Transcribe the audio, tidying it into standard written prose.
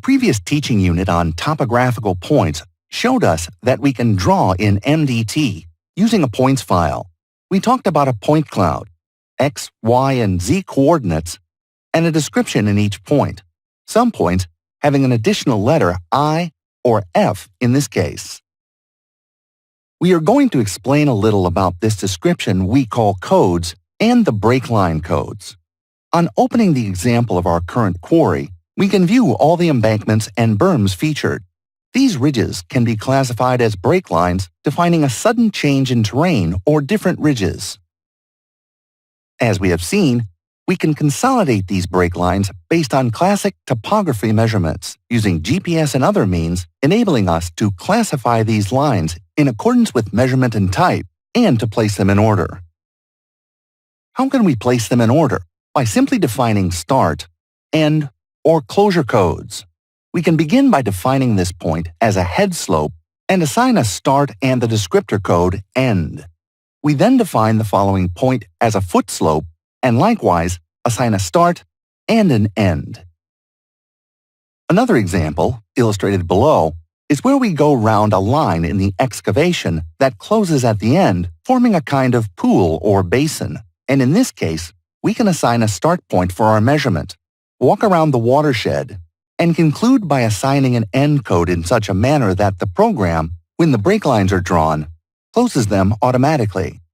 previous teaching unit on topographical points showed us that we can draw in MDT using a points file. We talked about a point cloud, x, y, and z coordinates, and a description in each point, some points having an additional letter I or F in this case. We are going to explain a little about this description we call codes and the break line codes. On opening the example of our current quarry, we can view all the embankments and berms featured. These ridges can be classified as break lines defining a sudden change in terrain or different ridges. As we have seen, we can consolidate these break lines based on classic topography measurements using GPS and other means, enabling us to classify these lines in accordance with measurement and type and to place them in order. How can we place them in order? By simply defining start, end, or closure codes. We can begin by defining this point as a head slope and assign a start and the descriptor code end. We then define the following point as a foot slope and likewise assign a start and an end. Another example, illustrated below, is where we go round a line in the excavation that closes at the end, forming a kind of pool or basin, and in this case, we can assign a start point for our measurement, walk around the watershed, and conclude by assigning an end code in such a manner that the program, when the break lines are drawn, closes them automatically.